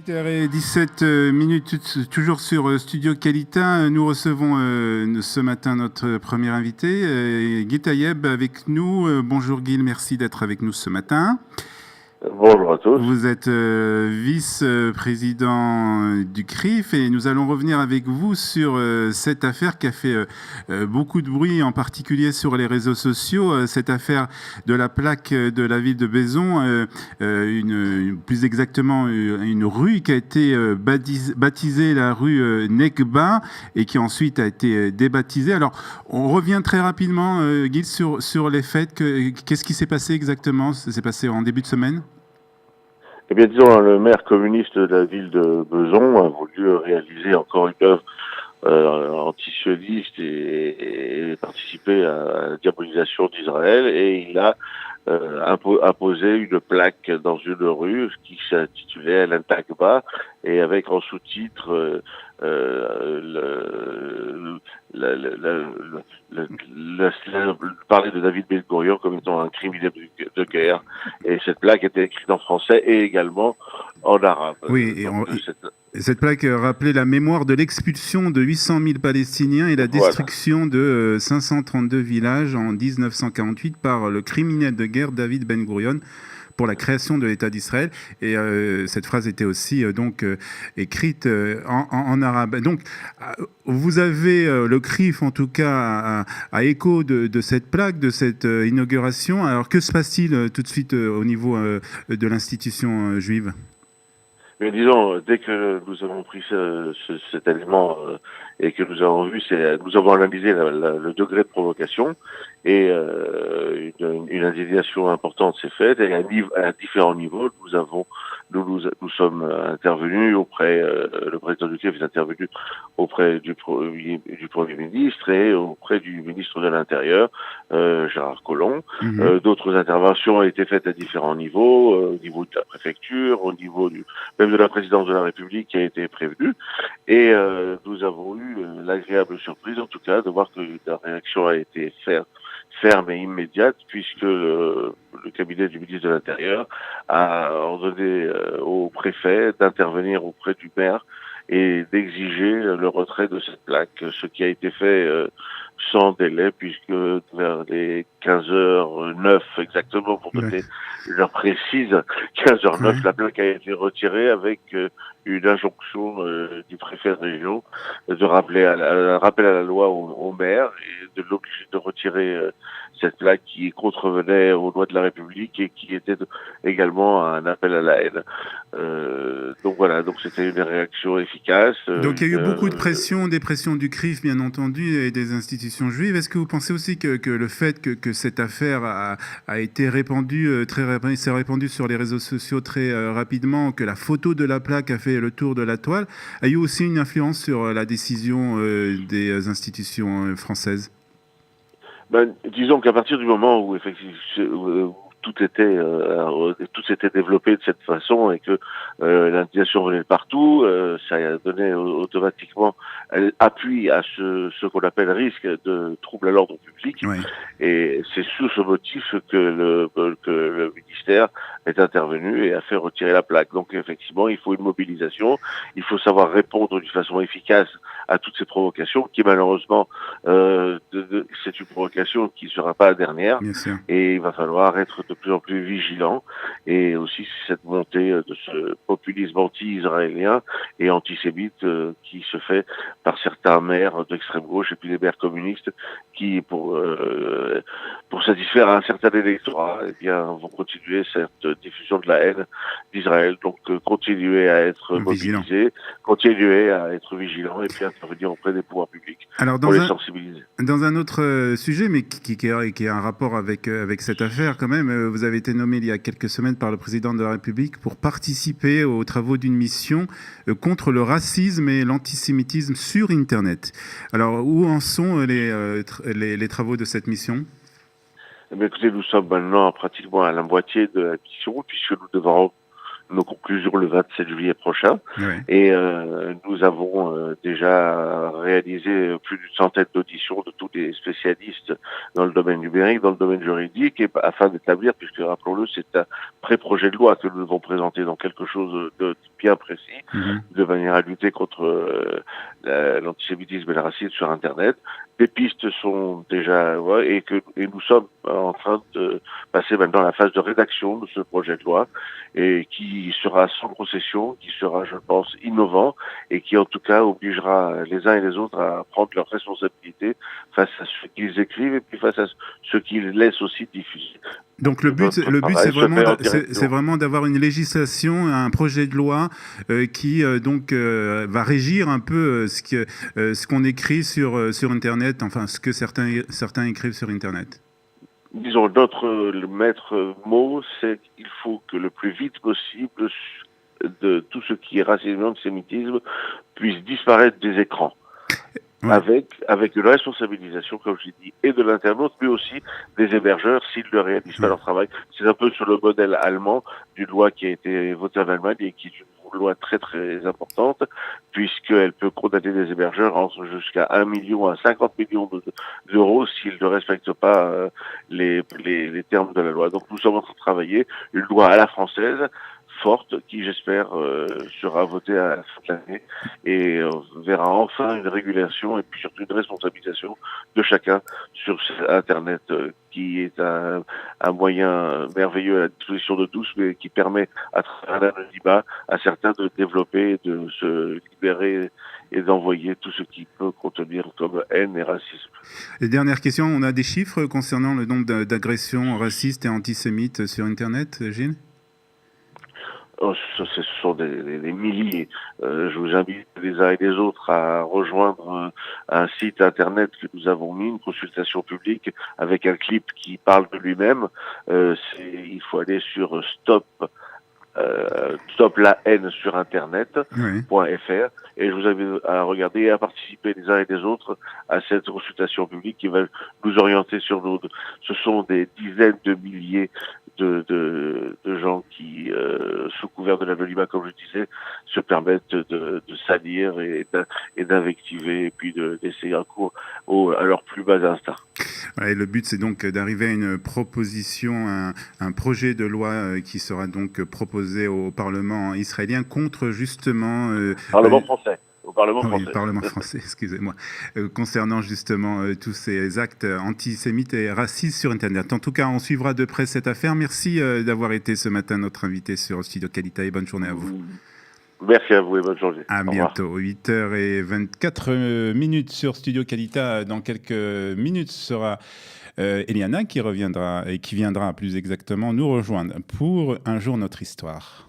8h17 minutes, toujours sur Studio Qualité. Nous recevons ce matin notre premier invité, Guy Taïeb, avec nous. Bonjour Guy, merci d'être avec nous ce matin. Bonjour à tous. Vous êtes vice-président du CRIF et nous allons revenir avec vous sur cette affaire qui a fait beaucoup de bruit, en particulier sur les réseaux sociaux. Cette affaire de la plaque de la ville de Bezons, plus exactement une rue qui a été baptisée la rue Nekba et qui ensuite a été débaptisée. Alors, on revient très rapidement, Guy, sur les faits. Qu'est-ce qui s'est passé exactement? Ça s'est passé en début de semaine? Eh bien, disons, le maire communiste de la ville de Bezons a voulu réaliser encore une œuvre antisioniste et participer à la diabolisation d'Israël, et il a imposé une plaque dans une rue qui s'intitulait Al-Nakba, et avec en sous-titre parler de David Ben Gourion comme étant un criminel de guerre, et cette plaque était écrite en français et également en arabe. Oui, et cette plaque rappelait la mémoire de l'expulsion de 800 000 Palestiniens et la destruction de 532 villages en 1948 par le criminel de guerre David Ben Gourion pour la création de l'État d'Israël. Et cette phrase était aussi écrite en arabe. Donc, vous avez le CRIF, en tout cas, à écho de cette plaque, de cette inauguration. Alors, que se passe-t-il tout de suite au niveau de l'institution juive ? Mais disons, dès que nous avons pris cet élément et que nous avons vu, nous avons analysé le degré de provocation, et une indignation importante s'est faite, et à différents niveaux, nous sommes intervenus auprès, le président du CRIF est intervenu auprès du Premier ministre et auprès du ministre de l'Intérieur, Gérard Collomb. D'autres interventions ont été faites à différents niveaux, au niveau de la préfecture, au niveau même de la présidence de la République qui a été prévenue, et nous avons eu l'agréable surprise, en tout cas, de voir que la réaction a été ferme et immédiate, puisque le cabinet du ministre de l'Intérieur a ordonné au préfet d'intervenir auprès du maire et d'exiger le retrait de cette plaque, ce qui a été fait sans délai, puisque vers les 15h09 exactement, pour donner une heure précise, 15h09, la plaque a été retirée avec une injonction du préfet de région de rappeler un rappel à la loi au maire et de l'obliger de retirer cette plaque qui contrevenait aux lois de la République et qui était également un appel à la haine. Donc voilà, donc c'était une réaction efficace. Donc il y a eu beaucoup de pression, des pressions du CRIF bien entendu et des institutions juives. Est-ce que vous pensez aussi que le fait que cette affaire a été répandue, s'est répandue sur les réseaux sociaux très rapidement, que la photo de la plaque a fait le tour de la toile, a eu aussi une influence sur la décision des institutions françaises? Disons qu'à partir du moment où effectivement tout s'était développé de cette façon, et que l'indignation venait de partout, ça a donné automatiquement appui à ce qu'on appelle risque de trouble à l'ordre public. Oui. Et c'est sous ce motif que le ministère est intervenu et a fait retirer la plaque. Donc effectivement, il faut une mobilisation, il faut savoir répondre d'une façon efficace à toutes ces provocations, qui malheureusement, c'est une provocation qui ne sera pas la dernière. Bien sûr. Et il va falloir être de plus en plus vigilant, et aussi cette montée de ce populisme anti-israélien et antisémite qui se fait par certains maires d'extrême gauche et puis des maires communistes qui, pour satisfaire un certain électorat, eh bien, vont continuer cette diffusion de la haine d'Israël. Donc, continuer à être mobilisés, continuer à être vigilants, et puis intervenir auprès des pouvoirs publics pour les sensibiliser. Dans un autre sujet, mais qui a un rapport avec cette affaire quand même, vous avez été nommé il y a quelques semaines par le président de la République pour participer aux travaux d'une mission contre le racisme et l'antisémitisme sur Internet. Alors, où en sont les travaux de cette mission ? Eh bien, écoutez, nous sommes maintenant pratiquement à la moitié de la mission, puisque nous devons nos conclusions le 27 juillet prochain. Ouais. Et nous avons déjà réalisé plus d'une centaine d'auditions de tous les spécialistes dans le domaine numérique, dans le domaine juridique, et afin d'établir, puisque rappelons-le, c'est un pré-projet de loi que nous devons présenter dans quelque chose de bien précis, de manière à lutter contre l'antisémitisme et le racisme sur Internet. Des pistes sont déjà, et nous sommes en train de passer maintenant à la phase de rédaction de ce projet de loi, et qui sera sans concession, qui sera, je pense, innovant, et qui en tout cas obligera les uns et les autres à prendre leurs responsabilités face à ce qu'ils écrivent et puis face à ce qu'ils laissent aussi diffuser. Donc le but c'est vraiment d'avoir une législation, un projet de loi qui va régir un peu ce qu'on écrit sur Internet, enfin ce que certains écrivent sur Internet. Disons, le maître mot, c'est qu'il faut que le plus vite possible de tout ce qui est racisme et antisémitisme puisse disparaître des écrans. Ouais. Avec une responsabilisation, comme je l'ai dit, et de l'internaute, mais aussi des hébergeurs s'ils ne réalisent pas leur travail. C'est un peu sur le modèle allemand d'une loi qui a été votée en Allemagne et qui est une loi très très importante, puisqu'elle peut condamner des hébergeurs entre jusqu'à 1 million à 50 millions d'euros s'ils ne respectent pas les termes de la loi. Donc nous sommes en train de travailler une loi à la française, forte, qui j'espère sera votée à la fin de l'année et verra enfin une régulation et puis surtout une responsabilisation de chacun sur Internet qui est un moyen merveilleux à la disposition de tous, mais qui permet à travers le débat à certains de développer, de se libérer et d'envoyer tout ce qui peut contenir comme haine et racisme. Et dernière question, on a des chiffres concernant le nombre d'agressions racistes et antisémites sur Internet, Gilles ? Ce sont des milliers. Je vous invite les uns et les autres à rejoindre un site internet que nous avons mis, une consultation publique avec un clip qui parle de lui-même. Il faut aller sur Stop la haine sur internet.fr et je vous invite à regarder et à participer les uns et les autres à cette consultation publique qui va nous orienter sur ce sont des dizaines de milliers de gens qui, sous couvert de l'anonymat, comme je disais, se permettent de salir et d'invectiver et puis d'essayer un cours à leur plus bas instinct. Ouais, le but, c'est donc d'arriver à une proposition, un projet de loi qui sera donc proposé au Parlement israélien contre justement... Parlement français. Au Parlement français. Oui, Parlement français, excusez-moi. Concernant justement tous ces actes antisémites et racistes sur Internet. En tout cas, on suivra de près cette affaire. Merci d'avoir été ce matin notre invité sur Studio Qualita et bonne journée à vous. Merci à vous et bonne journée. À bientôt. 8h24 sur Studio Qualita. Dans quelques minutes sera Eliana qui reviendra et qui viendra plus exactement nous rejoindre pour Un jour notre histoire.